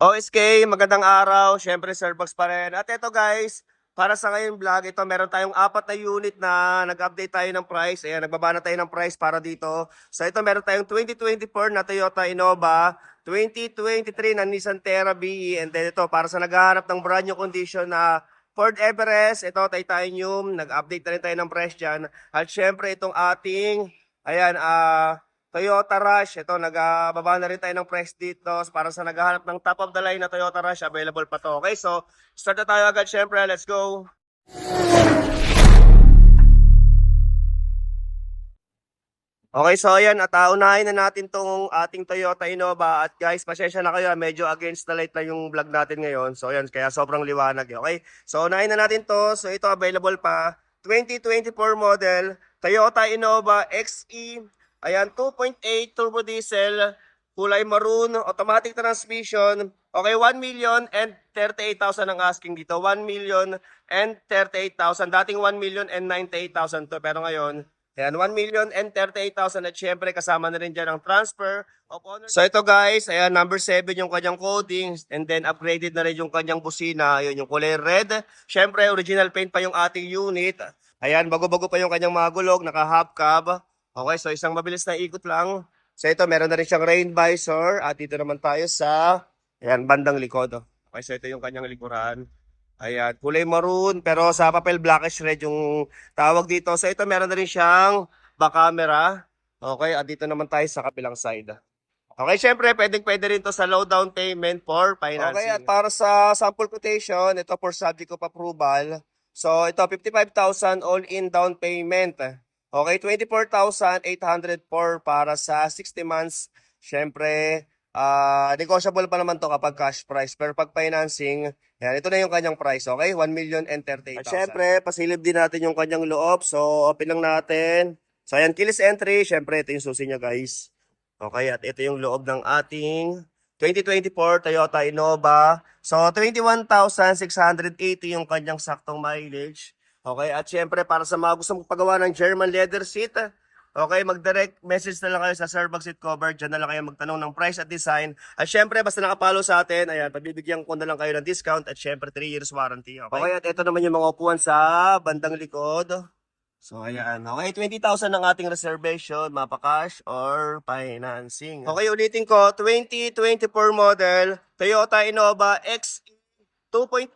OSK, magandang araw. Siyempre, Starbucks pa rin. At ito guys, para sa ngayong vlog, ito meron tayong 4 na unit na nag-update tayo ng price. Ayan, nagbaba na tayo ng price para dito. So ito meron tayong 2024 na Toyota Innova, 2023 na Nissan Terra BE, and then ito para sa naghahanap ng brand new condition na Ford Everest, ito Titanium, nag-update na rin tayo ng price dyan. At syempre itong ating, ayan, Toyota Rush, ito, nagbaba na rin tayo ng price dito para sa naghahanap ng top of the line na Toyota Rush, available pa to. Okay, so start na tayo agad syempre, let's go! Okay, so ayan, at unahin na natin tong ating Toyota Innova. At guys, pasensya na kayo, medyo against the light na yung vlog natin ngayon. So ayan, kaya sobrang liwanag. Okay, so unahin na natin to. So ito, available pa, 2024 model, Toyota Innova XE. Ayan, 2.8 turbo diesel, kulay maroon, automatic transmission. Okay, 1,038,000 ang asking dito. 1,038,000. Dating 1,098,000 to. Pero ngayon, ayan, 1,038,000 at syempre kasama na rin dyan ang transfer of owner. So ito guys, ayan, number 7 yung kanyang coding. And then upgraded na rin yung kanyang busina. Ayun, yung kulay red. Syempre, original paint pa yung ating unit. Ayan, bago-bago pa yung kanyang mga gulog, naka-half cab. Okay, so isang mabilis na ikot lang. So ito, meron na rin siyang rain visor. At dito naman tayo sa, ayan, bandang likod. Okay, so ito yung kanyang likuran. Ayan, kulay maroon, pero sa papel blackish red yung tawag dito. So ito, meron na rin siyang back camera. Okay, at dito naman tayo sa kabilang side. Okay, syempre, pwede rin to sa low down payment for financing. Okay, at para sa sample quotation, ito for subject of approval. So ito, 55,000 all-in down payment. Okay, 24,804 para sa 60 months. Syempre, negotiable pa naman to kapag cash price. Pero pag financing, yan, ito na yung kanyang price, okay? 1,038,000. At syempre, pasilip din natin yung kanyang loob. So, open lang natin. So, ayan, keyless entry. Syempre, ito yung susi niya, guys. Okay, at ito yung loob ng ating 2024 Toyota Innova. So, 21,680 yung kanyang saktong mileage. Okay, at syempre para sa mga gustong paggawa ng German leather seat, okay, mag-direct message na lang kayo sa Starbucks Seat Cover. Diyan na lang kayo magtanong ng price at design. At syempre, basta nakapalo sa atin, ayan, pabibigyan ko na lang kayo ng discount at syempre 3 years warranty. Okay, okay, at ito naman yung mga upuan sa bandang likod. So, ayan. Okay, 20,000 ang ating reservation, mapa-cash or financing. Okay, ulitin ko, 2024 model, Toyota Innova XE 2.8,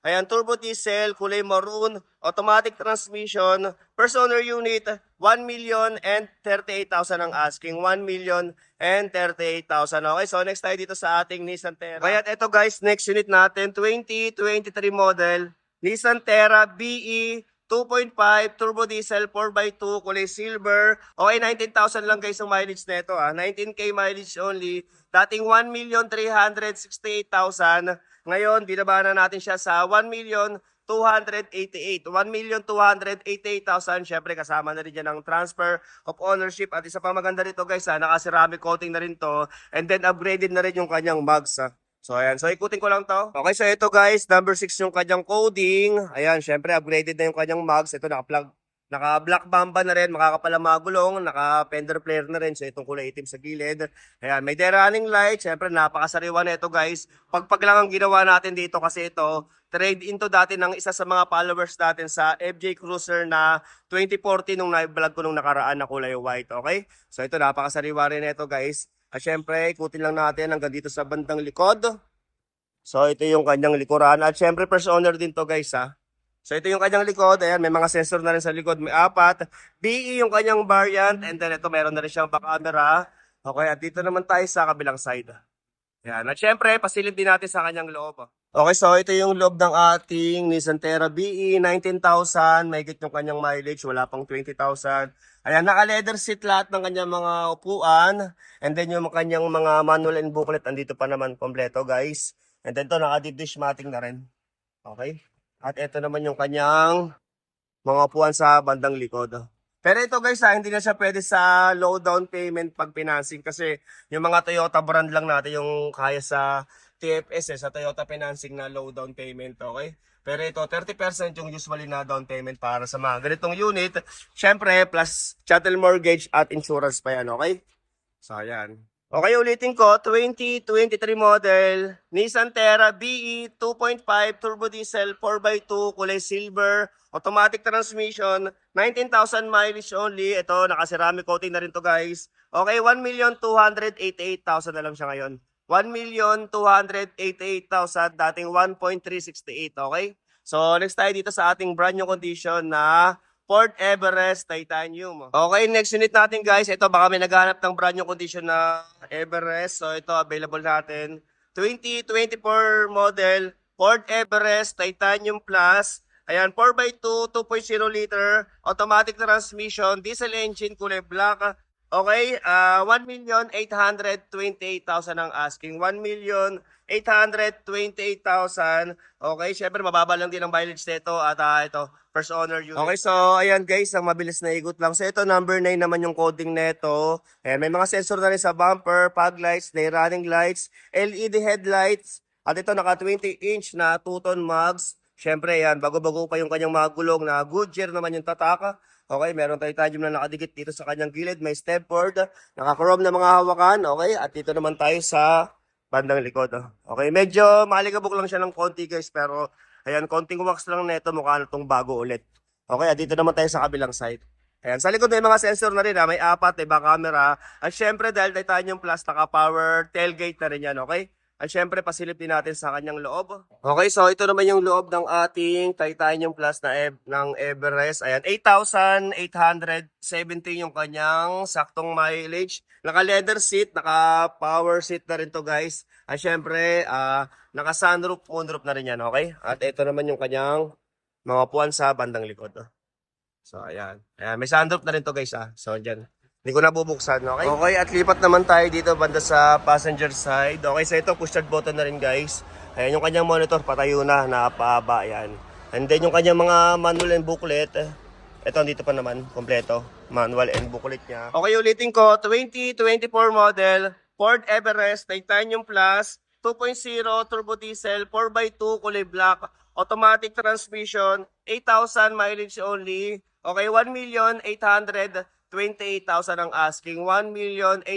ayan, turbo diesel, kulay maroon, automatic transmission, first owner unit, 1,038,000 ang asking, 1,038,000. Okay, so next tayo dito sa ating Nissan Terra. Kaya ito guys, next unit natin, 2023 model, Nissan Terra BE 2.5 turbo diesel 4x2 kulay silver. Okay, 19,000 lang guys ang mileage nito 19k mileage only. Dating 1,368,000. Ngayon, binaba na natin siya sa 1,288,000. 1,288,000. Syempre, kasama na rin dyan ang transfer of ownership. At isa pang maganda rito guys, naka-ceramic coating na rin to. And then, upgraded na rin yung kanyang mugs. So, ayan. So, ikutin ko lang to. Okay, so ito guys, number 6 yung kanyang coding. Ayan, syempre, upgraded na yung kanyang mugs. Ito, naka-black bamba na rin, makakapal ang mga gulong, naka-fender flare na rin. So, itong kulay itim sa gilid. Ayan, may running light. Siyempre, napakasariwa na ito, guys. Pagpag lang ang ginawa natin dito kasi ito, trade into dati ng isa sa mga followers natin sa FJ Cruiser na 2040 nung na-vlog ko nung nakaraan na kulay white, okay? So, ito, napakasariwa rin ito, guys. At syempre, ikutin lang natin hanggang dito sa bandang likod. So, ito yung kanyang likuran. At syempre, first owner din to, guys, So, ito yung kanyang likod. Ayan, may mga sensor na rin sa likod. May 4. BE yung kanyang variant. And then, ito meron na rin siyang back camera. Okay, at dito naman tayo sa kabilang side. Ayan, at syempre, pasilip din natin sa kanyang loob. Okay, so ito yung loob ng ating Nissan Terra BE. 19,000. May higit yung kanyang mileage. Wala pang 20,000. Ayan, naka-leather seat lahat ng kanyang mga upuan. And then, yung kanyang mga manual and booklet. Andito pa naman kompleto, guys. And then, ito, naka-deep dish matting na rin. Okay. At ito naman yung kanyang mga upuan sa bandang likod. Pero ito guys, hindi na siya pwede sa low down payment pag financing kasi yung mga Toyota brand lang natin yung kaya sa TFS sa Toyota financing na low down payment, okay? Pero ito, 30% yung usually na down payment para sa mga ganitong unit. Syempre, plus chattel mortgage at insurance pa yan, okay? So, ayan. Okay, ulitin ko, 2023 model, Nissan Terra BE 2.5 turbo diesel 4x2, kulay silver, automatic transmission, 19,000 mileage only. Ito, naka-ceramic coating na rin to guys. Okay, 1,288,000 na lang siya ngayon. 1,288,000, dating 1.368, okay? So, next tayo dito sa ating brand new condition na Ford Everest Titanium. Okay, next unit natin guys. Ito, baka may naghahanap ng brand new condition na Everest. So, ito, available natin. 2024 model, Ford Everest Titanium Plus. Ayan, 4x2, 2.0 liter, automatic transmission, diesel engine, kulay black. Okay, 1,828,000 ang asking. 1,828,000. Okay, syempre mababa lang din ang mileage nito at ito, first owner unit. Okay, so ayan guys, ang mabilis na ikot lang. So ito, number 9 naman yung coding nito. Ayan, may mga sensor na rin sa bumper, fog lights, day running lights, LED headlights. At ito, naka 20-inch na 2-ton mugs. Syempre, yan, bago-bago pa yung kanyang mga gulong na Goodyear naman yung tataka. Okay, meron titanium na nakadikit dito sa kanyang gilid. May stepboard, naka-chrome na mga hawakan. Okay, at dito naman tayo sa bandang likod. Okay, medyo malikabok lang siya ng konti guys. Pero, ayan, konting wax lang neto. Mukha na itong bago ulit. Okay, at dito naman tayo sa kabilang side. Ayan, sa likod may mga sensor na rin ha. May apat, may back camera. At syempre, dahil titanium plus, naka-power tailgate na rin yan. Okay? At syempre, pasilip din natin sa kanyang loob. Okay, so ito naman yung loob ng ating Titanium Plus ng Everest. Ayan, 8,870 yung kanyang saktong mileage. Naka-leather seat, naka-power seat na rin to guys. At syempre, naka-sunroof, moonroof na rin yan, okay? At ito naman yung kanyang mga puwan sa bandang likod. So, ayan. Ayan, may sunroof na rin to guys, So, dyan. Hindi ko na bubuksan, okay? Okay, at lipat naman tayo dito banda sa passenger side. Okay, so ito, push start button na rin guys. Ayan, yung kanyang monitor, patayo na, napahaba yan. And then yung kanyang mga manual and booklet. Ito, dito pa naman, kompleto. Manual and booklet niya. Okay, ulitin ko, 2024 model, Ford Everest, Titanium Plus, 2.0 turbo diesel, 4x2, kulay black, automatic transmission, 8,000 mileage only. Okay, 1,828,000 ang asking. 1,828,000.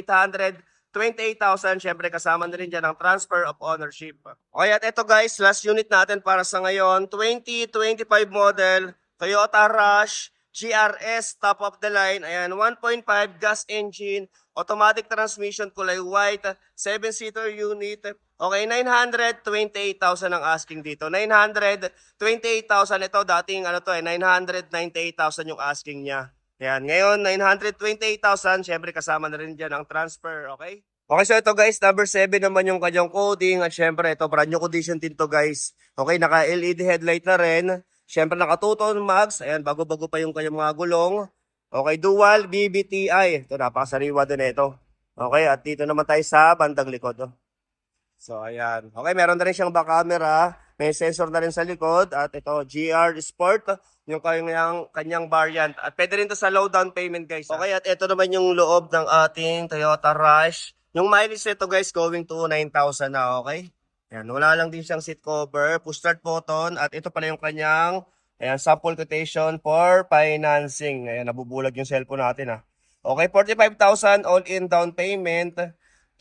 Syempre kasama na rin dyan ang transfer of ownership. Okay, at ito guys, last unit natin para sa ngayon. 2025 model, Toyota Rush GRS, top of the line. Ayan, 1.5 gas engine, automatic transmission, kulay white, 7-seater unit. Okay, 928,000 ang asking dito. 928,000 ito, dating 998,000 yung asking niya. Yan, ngayon 928,000, syempre kasama na rin dyan ang transfer, okay? Okay, so ito guys, number 7 naman yung kanyang coding at syempre ito, brand new condition din to guys. Okay, naka LED headlight na rin. Syempre naka 2-ton mags, ayan, bago-bago pa yung kanyang mga gulong. Okay, dual BBTI. Ito, napakasariwa din ito. Okay, at dito naman tayo sa bandang likod. So, ayan. Okay, meron na rin siyang back camera. May sensor na rin sa likod. At ito, GR Sport, yung kanyang variant. At pwede rin to sa low down payment, guys. Okay, at ito naman yung loob ng ating Toyota Rush. Yung mileage nito, guys, going to 9,000 na, okay? Ayan, wala lang din siyang seat cover, push start button. At ito pala yung kanyang sample quotation for financing. Ayan, nabubulag yung cellphone natin, Okay, 45,000 all-in down payment.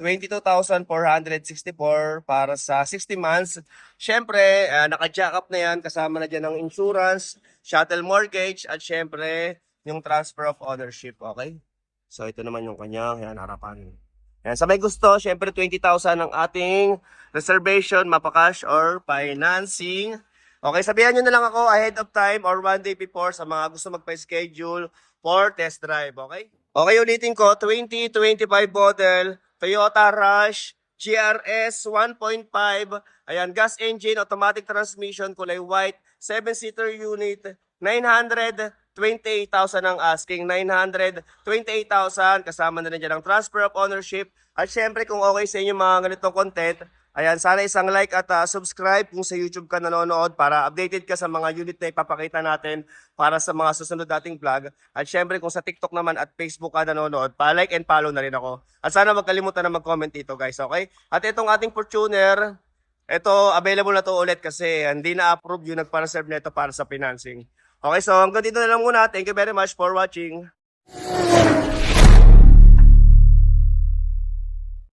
22,464 para sa 60 months. Syempre, naka-jack up na yan. Kasama na dyan ang insurance, shuttle mortgage, at syempre, yung transfer of ownership. Okay? So, ito naman yung kanyang harapan. Yan. Sa may gusto, syempre, 20,000 ang ating reservation, mapa-cash or financing. Okay, sabihan nyo na lang ako ahead of time or one day before sa mga gusto magpa-schedule for test drive. Okay? Okay, ulitin ko, 2025 model, Toyota Rush GRS 1.5. Ayan, gas engine, automatic transmission, kulay white, 7-seater unit, 928,000 ang asking. 928,000, kasama na rin dyan ang transfer of ownership. At syempre, kung okay sa inyo mga ganitong content, ayan, sana isang like at subscribe kung sa YouTube ka nanonood para updated ka sa mga unit na ipapakita natin para sa mga susunod nating vlog. At syempre kung sa TikTok naman at Facebook ka nanonood, pa-like and follow na rin ako. At sana wag kalimutan na mag-comment dito guys, okay? At itong ating Fortuner, ito available na to ulit kasi hindi na-approve yung nagpa-reserve nito para sa financing. Okay, so hanggang dito na lang muna. Thank you very much for watching.